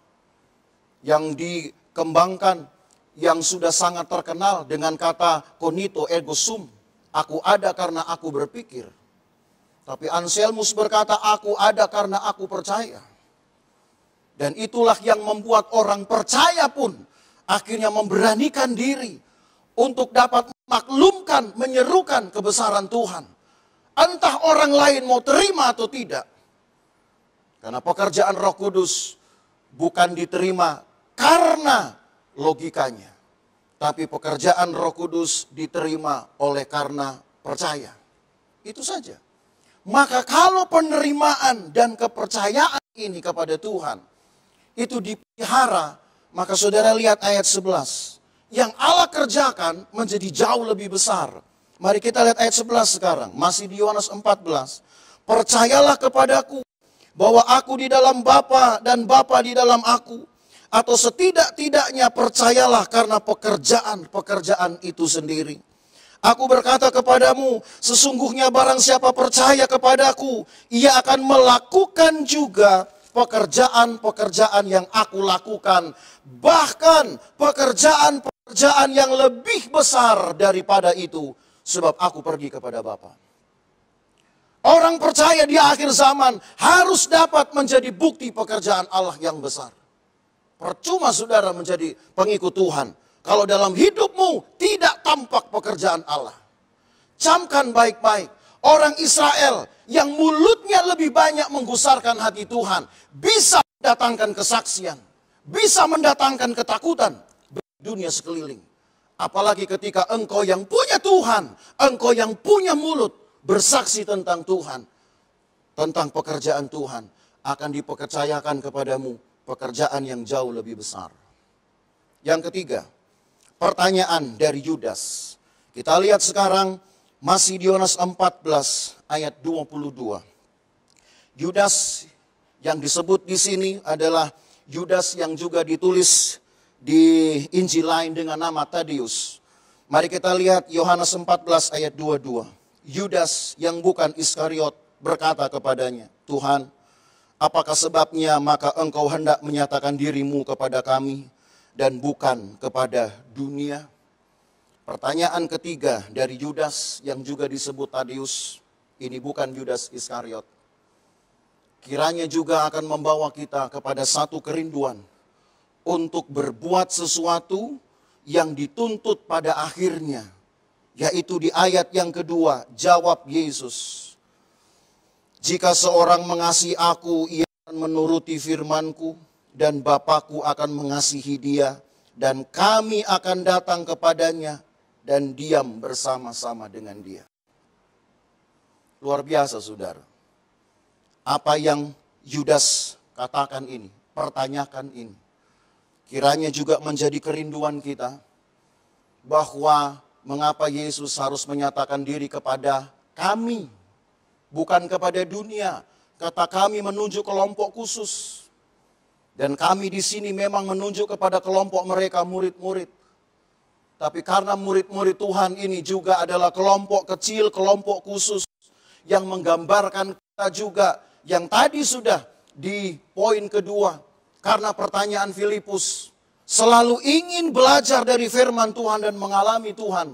yang dikembangkan, yang sudah sangat terkenal dengan kata cognito ergo sum. Aku ada karena aku berpikir. Tapi Anselmus berkata, aku ada karena aku percaya. Dan itulah yang membuat orang percaya pun akhirnya memberanikan diri untuk dapat memaklumkan, menyerukan kebesaran Tuhan. Entah orang lain mau terima atau tidak. Karena pekerjaan Roh Kudus bukan diterima karena logikanya. Tapi pekerjaan Roh Kudus diterima oleh karena percaya. Itu saja. Maka kalau penerimaan dan kepercayaan ini kepada Tuhan itu dipelihara, maka saudara lihat ayat 11. Yang Allah kerjakan menjadi jauh lebih besar. Mari kita lihat ayat 11 sekarang. Masih di Yohanes 14. Percayalah kepadaku bahwa aku di dalam Bapa dan Bapa di dalam aku. Atau setidak-tidaknya percayalah karena pekerjaan itu sendiri. Aku berkata kepadamu, sesungguhnya barang siapa percaya kepadaku, ia akan melakukan juga pekerjaan-pekerjaan yang aku lakukan, bahkan pekerjaan-pekerjaan yang lebih besar daripada itu, sebab aku pergi kepada Bapa. Orang percaya di akhir zaman harus dapat menjadi bukti pekerjaan Allah yang besar. Percuma saudara menjadi pengikut Tuhan kalau dalam hidupmu tidak tampak pekerjaan Allah. Camkan baik-baik, orang Israel yang mulutnya lebih banyak menggusarkan hati Tuhan bisa mendatangkan kesaksian, bisa mendatangkan ketakutan bagi dunia sekeliling. Apalagi ketika engkau yang punya Tuhan, engkau yang punya mulut bersaksi tentang Tuhan, tentang pekerjaan Tuhan, akan dipercayakan kepadamu pekerjaan yang jauh lebih besar. Yang ketiga, pertanyaan dari Yudas. Kita lihat sekarang masih di Yohanes 14 ayat 22. Yudas yang disebut di sini adalah Yudas yang juga ditulis di Injil lain dengan nama Tadeus. Mari kita lihat Yohanes 14 ayat 22. Yudas yang bukan Iskariot berkata kepadanya, Tuhan, apakah sebabnya maka engkau hendak menyatakan dirimu kepada kami dan bukan kepada dunia? Pertanyaan ketiga dari Yudas yang juga disebut Tadeus, ini bukan Yudas Iskariot. Kiranya juga akan membawa kita kepada satu kerinduan untuk berbuat sesuatu yang dituntut pada akhirnya. Yaitu di ayat yang kedua, jawab Yesus. Jika seorang mengasihi aku, ia akan menuruti firman-Ku, dan Bapa-Ku akan mengasihi dia, dan kami akan datang kepadanya, dan diam bersama-sama dengan dia. Luar biasa saudara. Apa yang Yudas katakan ini, pertanyakan ini. Kiranya juga menjadi kerinduan kita, bahwa mengapa Yesus harus menyatakan diri kepada kami, bukan kepada dunia. Kata kami menunjuk kelompok khusus. Dan kami di sini memang menunjuk kepada kelompok mereka murid-murid. Tapi karena murid-murid Tuhan ini juga adalah kelompok kecil, kelompok khusus yang menggambarkan kita juga yang tadi sudah di poin kedua. Karena pertanyaan Filipus, selalu ingin belajar dari firman Tuhan dan mengalami Tuhan.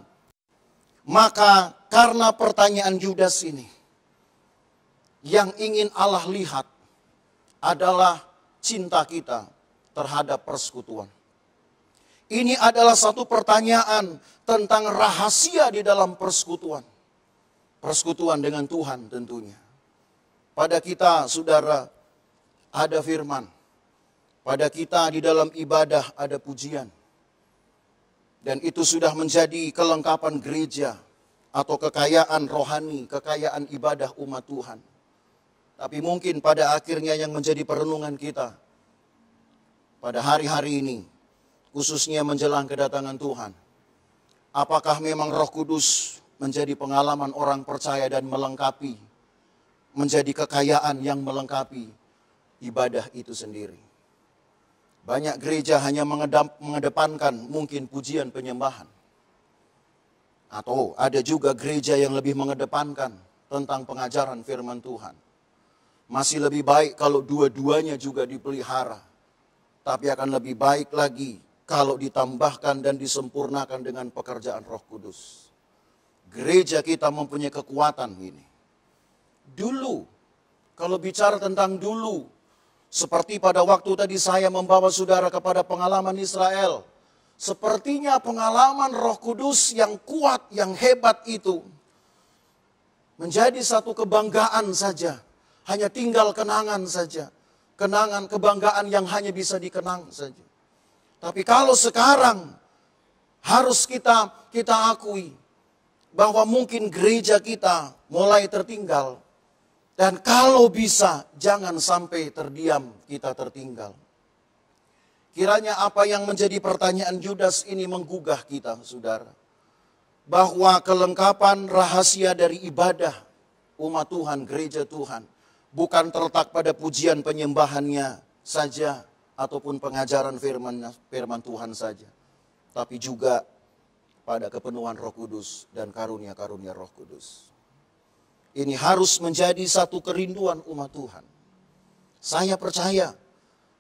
Maka karena pertanyaan Yudas ini, yang ingin Allah lihat adalah cinta kita terhadap persekutuan. Ini adalah satu pertanyaan tentang rahasia di dalam persekutuan. Persekutuan dengan Tuhan tentunya. Pada kita saudara ada firman. Pada kita di dalam ibadah ada pujian. Dan itu sudah menjadi kelengkapan gereja atau kekayaan rohani, kekayaan ibadah umat Tuhan. Tapi mungkin pada akhirnya yang menjadi perenungan kita pada hari-hari ini, khususnya menjelang kedatangan Tuhan. Apakah memang Roh Kudus menjadi pengalaman orang percaya dan melengkapi, menjadi kekayaan yang melengkapi ibadah itu sendiri. Banyak gereja hanya mengedepankan mungkin pujian penyembahan. Atau ada juga gereja yang lebih mengedepankan tentang pengajaran firman Tuhan. Masih lebih baik kalau dua-duanya juga dipelihara. Tapi akan lebih baik lagi kalau ditambahkan dan disempurnakan dengan pekerjaan Roh Kudus. Gereja kita mempunyai kekuatan ini. Dulu, kalau bicara tentang dulu, seperti pada waktu tadi saya membawa saudara kepada pengalaman Israel. Sepertinya pengalaman Roh Kudus yang kuat, yang hebat itu menjadi satu kebanggaan saja. Hanya tinggal kenangan saja. Kenangan, kebanggaan yang hanya bisa dikenang saja. Tapi kalau sekarang harus kita akui bahwa mungkin gereja kita mulai tertinggal. Dan kalau bisa, jangan sampai terdiam kita tertinggal. Kiranya apa yang menjadi pertanyaan Yudas ini menggugah kita, saudara. Bahwa kelengkapan rahasia dari ibadah umat Tuhan, gereja Tuhan, bukan terletak pada pujian penyembahannya saja, ataupun pengajaran firman Tuhan saja. Tapi juga pada kepenuhan Roh Kudus dan karunia-karunia Roh Kudus. Ini harus menjadi satu kerinduan umat Tuhan. Saya percaya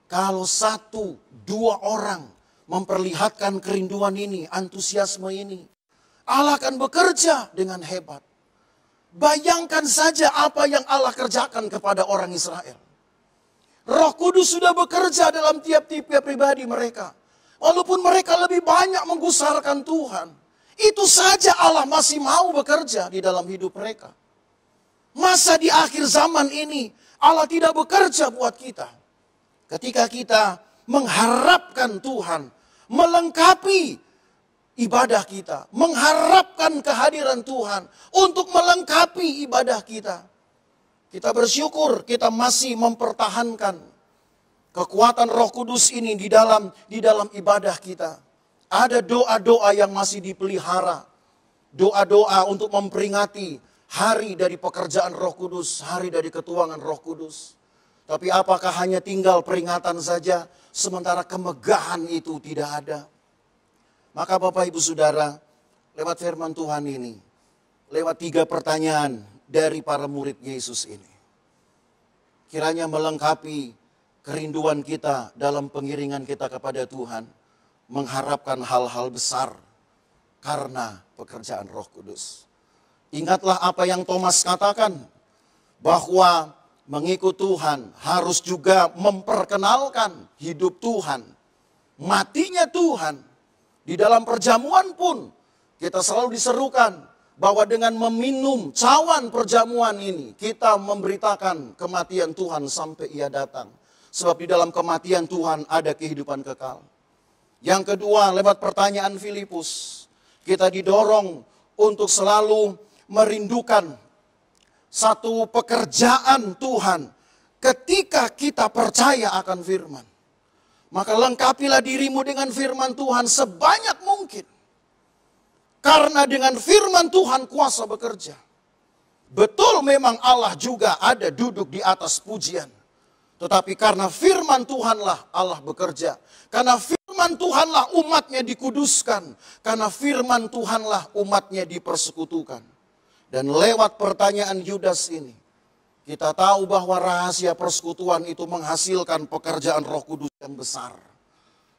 kalau 1-2 orang memperlihatkan kerinduan ini, antusiasme ini, Allah akan bekerja dengan hebat. Bayangkan saja apa yang Allah kerjakan kepada orang Israel. Roh Kudus sudah bekerja dalam tiap-tiap pribadi mereka. Walaupun mereka lebih banyak menggusarkan Tuhan, itu saja Allah masih mau bekerja di dalam hidup mereka. Masa di akhir zaman ini Allah tidak bekerja buat kita? Ketika kita mengharapkan Tuhan melengkapi ibadah kita, mengharapkan kehadiran Tuhan untuk melengkapi ibadah kita. Kita bersyukur kita masih mempertahankan kekuatan Roh Kudus ini di dalam ibadah kita. Ada doa-doa yang masih dipelihara. Doa-doa untuk memperingati hari dari pekerjaan Roh Kudus, hari dari ketuangan Roh Kudus. Tapi apakah hanya tinggal peringatan saja sementara kemegahan itu tidak ada? Maka Bapak Ibu Saudara, lewat firman Tuhan ini, lewat 3 pertanyaan dari para murid Yesus ini, kiranya melengkapi kerinduan kita dalam pengiringan kita kepada Tuhan, mengharapkan hal-hal besar karena pekerjaan Roh Kudus. Ingatlah apa yang Thomas katakan, bahwa mengikut Tuhan harus juga memperkenalkan hidup Tuhan, matinya Tuhan. Di dalam perjamuan pun kita selalu diserukan bahwa dengan meminum cawan perjamuan ini, kita memberitakan kematian Tuhan sampai Ia datang. Sebab di dalam kematian Tuhan ada kehidupan kekal. Yang kedua, lewat pertanyaan Filipus, kita didorong untuk selalu merindukan satu pekerjaan Tuhan ketika kita percaya akan firman. Maka lengkapilah dirimu dengan firman Tuhan sebanyak mungkin. Karena dengan firman Tuhan kuasa bekerja. Betul memang Allah juga ada duduk di atas pujian. Tetapi karena firman Tuhanlah Allah bekerja. Karena firman Tuhanlah umatnya dikuduskan. Karena firman Tuhanlah umatnya dipersekutukan. Dan lewat pertanyaan Yudas ini, kita tahu bahwa rahasia persekutuan itu menghasilkan pekerjaan Roh Kudus yang besar.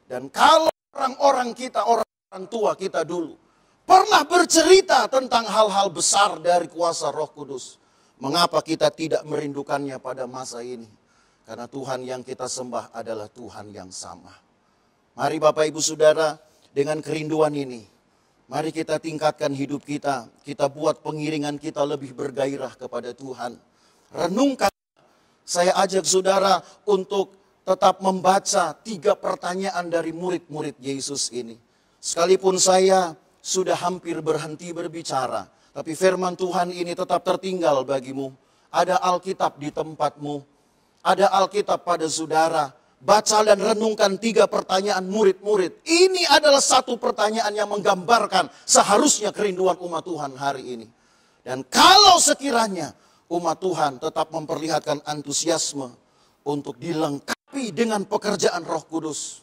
Dan kalau orang-orang kita, orang tua kita dulu, pernah bercerita tentang hal-hal besar dari kuasa Roh Kudus, mengapa kita tidak merindukannya pada masa ini? Karena Tuhan yang kita sembah adalah Tuhan yang sama. Mari Bapak Ibu Saudara, dengan kerinduan ini, mari kita tingkatkan hidup kita. Kita buat pengiringan kita lebih bergairah kepada Tuhan. Renungkan, saya ajak saudara untuk tetap membaca 3 pertanyaan dari murid-murid Yesus ini. Sekalipun saya sudah hampir berhenti berbicara, tapi firman Tuhan ini tetap tertinggal bagimu. Ada Alkitab di tempatmu, ada Alkitab pada saudara. Baca dan renungkan 3 pertanyaan murid-murid. Ini adalah satu pertanyaan yang menggambarkan seharusnya kerinduan umat Tuhan hari ini. Dan kalau sekiranya umat Tuhan tetap memperlihatkan antusiasme untuk dilengkapi dengan pekerjaan Roh Kudus,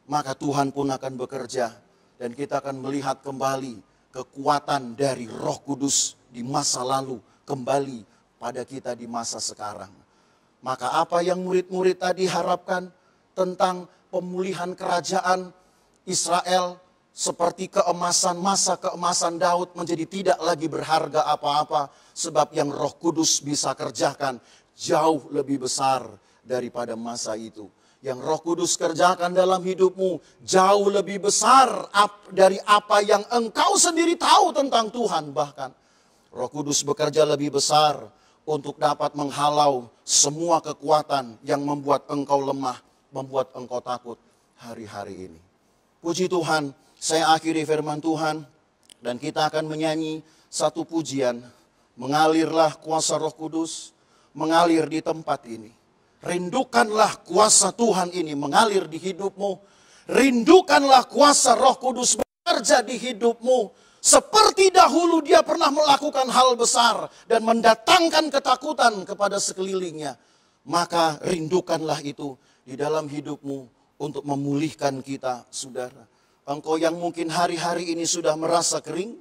maka Tuhan pun akan bekerja. Dan kita akan melihat kembali kekuatan dari Roh Kudus di masa lalu kembali pada kita di masa sekarang. Maka apa yang murid-murid tadi harapkan tentang pemulihan kerajaan Israel seperti keemasan, masa keemasan Daud menjadi tidak lagi berharga apa-apa. Sebab yang Roh Kudus bisa kerjakan jauh lebih besar daripada masa itu. Yang Roh Kudus kerjakan dalam hidupmu jauh lebih besar dari apa yang engkau sendiri tahu tentang Tuhan bahkan. Roh Kudus bekerja lebih besar untuk dapat menghalau semua kekuatan yang membuat engkau lemah, membuat engkau takut hari-hari ini. Puji Tuhan, saya akhiri firman Tuhan dan kita akan menyanyi satu pujian. Mengalirlah kuasa Roh Kudus, mengalir di tempat ini. Rindukanlah kuasa Tuhan ini mengalir di hidupmu. Rindukanlah kuasa Roh Kudus bekerja di hidupmu. Seperti dahulu dia pernah melakukan hal besar dan mendatangkan ketakutan kepada sekelilingnya. Maka rindukanlah itu di dalam hidupmu untuk memulihkan kita, saudara. Engkau yang mungkin hari-hari ini sudah merasa kering.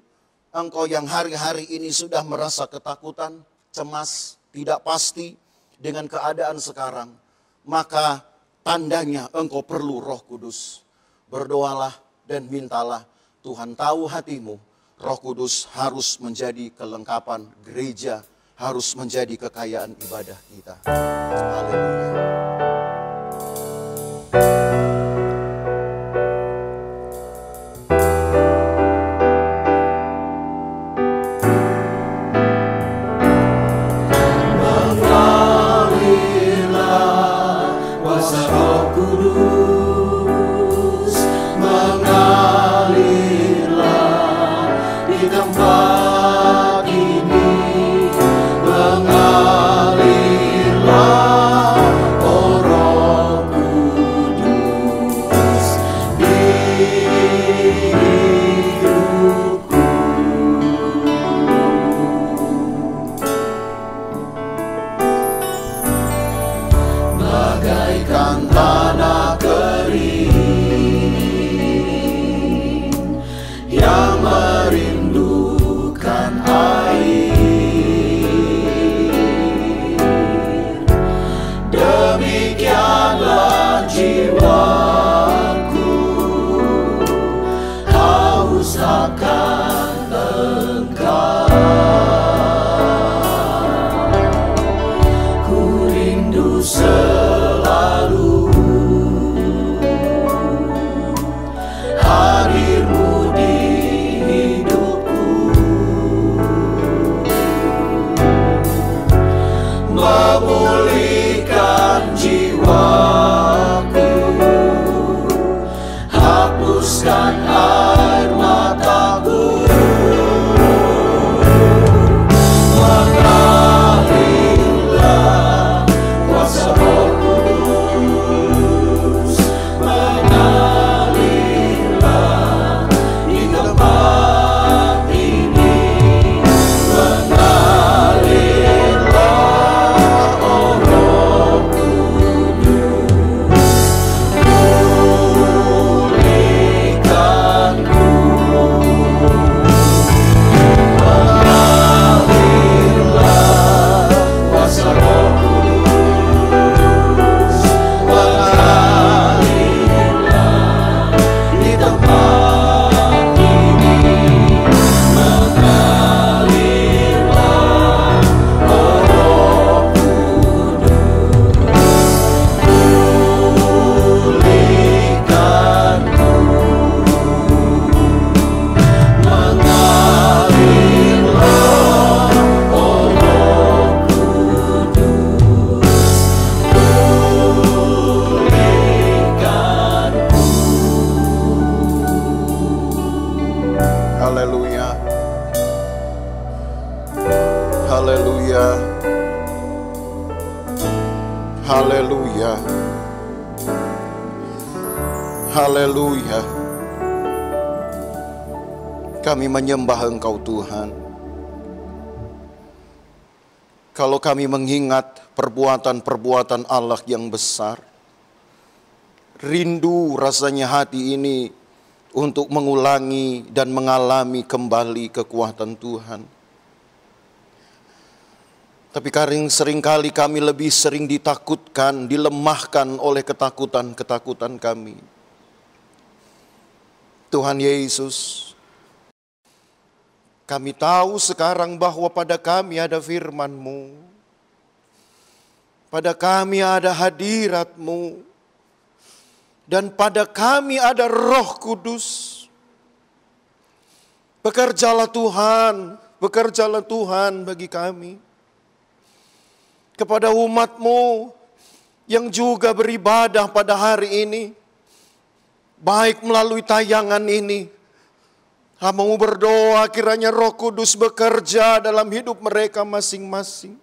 Engkau yang hari-hari ini sudah merasa ketakutan, cemas, tidak pasti. dengan keadaan sekarang, maka tandanya engkau perlu Roh Kudus. Berdoalah dan mintalah, Tuhan tahu hatimu. Roh Kudus harus menjadi kelengkapan gereja, harus menjadi kekayaan ibadah kita. Haleluya. Haleluya. Haleluya. Kami menyembah Engkau Tuhan. Kalau kami mengingat perbuatan-perbuatan Allah yang besar, rindu rasanya hati ini untuk mengulangi dan mengalami kembali kekuatan Tuhan. Tapi seringkali kami lebih sering ditakutkan, dilemahkan oleh ketakutan-ketakutan kami. Tuhan Yesus, kami tahu sekarang bahwa pada kami ada firman-Mu. Pada kami ada hadirat-Mu. Dan pada kami ada Roh Kudus. Bekerjalah Tuhan bagi kami. Kepada umat-Mu yang juga beribadah pada hari ini, baik melalui tayangan ini, Hamba-Mu berdoa kiranya Roh Kudus bekerja dalam hidup mereka masing-masing.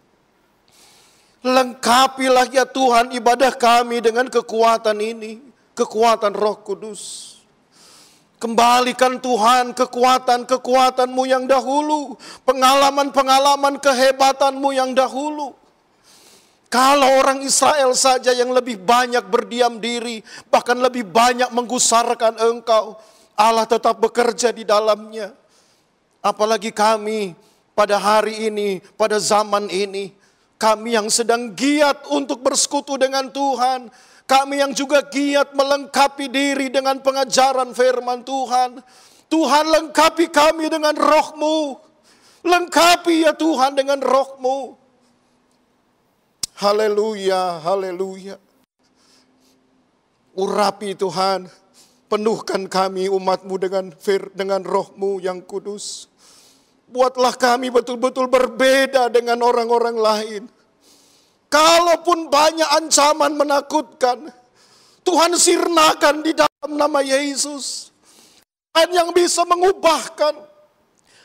Lengkapilah ya Tuhan ibadah kami dengan kekuatan ini, kekuatan Roh Kudus. Kembalikan Tuhan kekuatan-kekuatan-Mu yang dahulu, pengalaman-pengalaman kehebatan-Mu yang dahulu. Kalau orang Israel saja yang lebih banyak berdiam diri, bahkan lebih banyak menggusarkan Engkau, Allah tetap bekerja di dalamnya. Apalagi kami pada hari ini, pada zaman ini, Kami yang sedang giat untuk bersekutu dengan Tuhan. Kami yang juga giat melengkapi diri dengan pengajaran firman Tuhan. Tuhan, lengkapi kami dengan roh-Mu. Lengkapi ya Tuhan dengan roh-Mu. Haleluya, haleluya. Urapi Tuhan, penuhkan kami umat-Mu dengan roh-Mu yang kudus. Buatlah kami betul-betul berbeda dengan orang-orang lain. Kalaupun banyak ancaman menakutkan, Tuhan sirnakan di dalam nama Yesus. Tuhan yang bisa mengubahkan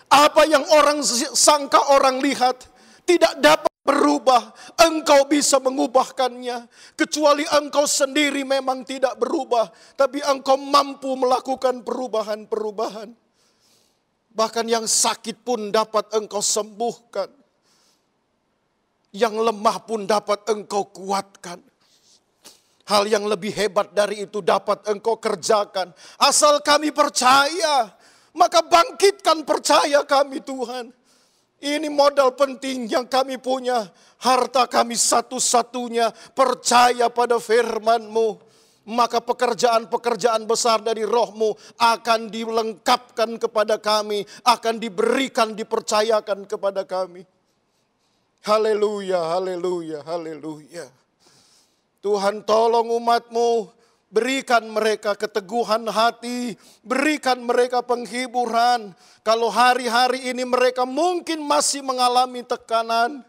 apa yang orang sangka, orang lihat tidak dapat berubah. Engkau bisa mengubahkannya. Kecuali Engkau sendiri memang tidak berubah, tapi Engkau mampu melakukan perubahan-perubahan. Bahkan yang sakit pun dapat Engkau sembuhkan. Yang lemah pun dapat Engkau kuatkan. Hal yang lebih hebat dari itu dapat Engkau kerjakan. Asal kami percaya, maka bangkitkan percaya kami Tuhan. Ini modal penting yang kami punya. Harta kami satu-satunya percaya pada firman-Mu. Maka pekerjaan-pekerjaan besar dari roh-Mu akan dilengkapkan kepada kami, akan diberikan, dipercayakan kepada kami. Haleluya, haleluya, haleluya. Tuhan, tolong umat-Mu, berikan mereka keteguhan hati, berikan mereka penghiburan. Kalau hari-hari ini mereka mungkin masih mengalami tekanan,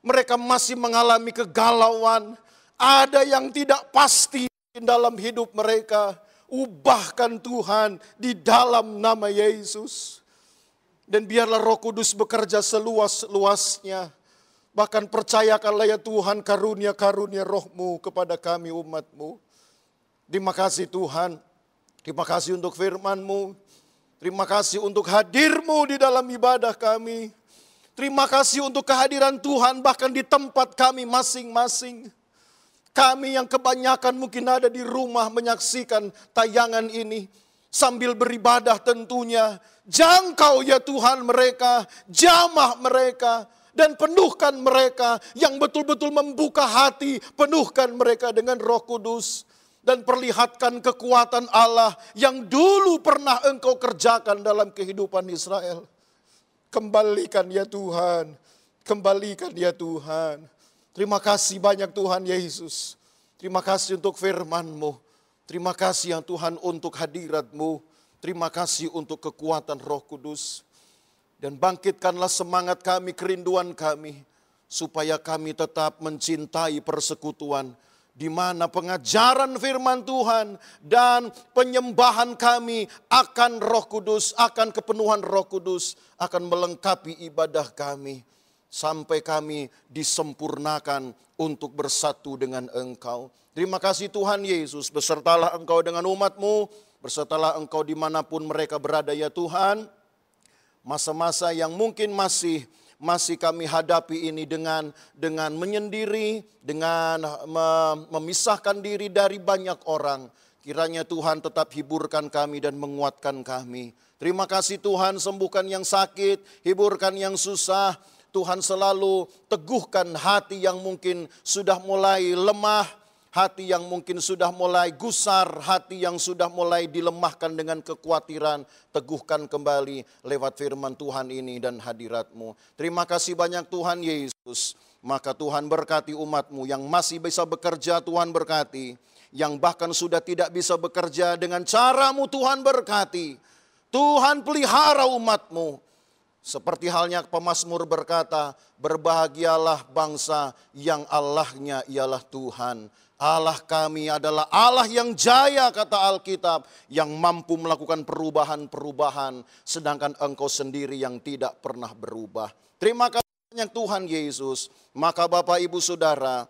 mereka masih mengalami kegalauan, ada yang tidak pasti dalam hidup mereka, ubahkan Tuhan di dalam nama Yesus. Dan biarlah Roh Kudus bekerja seluas-luasnya. Bahkan percayakanlah ya Tuhan karunia-karunia roh-Mu kepada kami umat-Mu. Terima kasih Tuhan. Terima kasih untuk firman-Mu. Terima kasih untuk hadir-Mu di dalam ibadah kami. Terima kasih untuk kehadiran Tuhan bahkan di tempat kami masing-masing. Kami yang kebanyakan mungkin ada di rumah menyaksikan tayangan ini. Sambil beribadah tentunya. Jangkau ya Tuhan mereka, jamah mereka. Dan penuhkan mereka yang betul-betul membuka hati. Penuhkan mereka dengan Roh Kudus. Dan perlihatkan kekuatan Allah yang dulu pernah Engkau kerjakan dalam kehidupan Israel. Kembalikan ya Tuhan. Kembalikan ya Tuhan. Terima kasih banyak Tuhan Yesus. Terima kasih untuk firman-Mu. Terima kasih yang Tuhan untuk hadirat-Mu. Terima kasih untuk kekuatan Roh Kudus. Dan bangkitkanlah semangat kami, kerinduan kami. Supaya kami tetap mencintai persekutuan. Di mana pengajaran firman Tuhan dan penyembahan kami akan Roh Kudus, akan kepenuhan Roh Kudus, akan melengkapi ibadah kami. Sampai kami disempurnakan untuk bersatu dengan Engkau. Terima kasih Tuhan Yesus, besertalah Engkau dengan umat-Mu, besertalah Engkau dimanapun mereka berada ya Tuhan. Masa-masa yang mungkin masih kami hadapi ini dengan menyendiri, dengan memisahkan diri dari banyak orang. Kiranya Tuhan tetap hiburkan kami dan menguatkan kami. Terima kasih Tuhan, sembuhkan yang sakit, hiburkan yang susah. Tuhan selalu teguhkan hati yang mungkin sudah mulai lemah, hati yang mungkin sudah mulai gusar, hati yang sudah mulai dilemahkan dengan kekhawatiran. Teguhkan kembali lewat firman Tuhan ini dan hadirat-Mu. Terima kasih banyak Tuhan Yesus. Maka Tuhan berkati umat-Mu yang masih bisa bekerja, Tuhan berkati. Yang bahkan sudah tidak bisa bekerja dengan cara-Mu, Tuhan berkati. Tuhan pelihara umat-Mu. Seperti halnya pemazmur berkata, berbahagialah bangsa yang Allahnya ialah Tuhan. Allah kami adalah Allah yang jaya kata Alkitab, yang mampu melakukan perubahan-perubahan, sedangkan Engkau sendiri yang tidak pernah berubah. Terima kasih banyak Tuhan Yesus. Maka Bapak Ibu Saudara,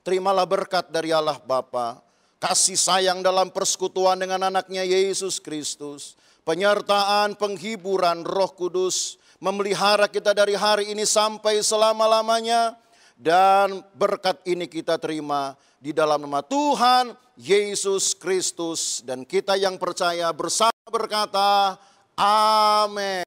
terimalah berkat dari Allah Bapa, kasih sayang dalam persekutuan dengan anaknya Yesus Kristus, penyertaan, penghiburan Roh Kudus, memelihara kita dari hari ini sampai selama-lamanya. Dan berkat ini kita terima di dalam nama Tuhan Yesus Kristus. Dan kita yang percaya bersama berkata, amin.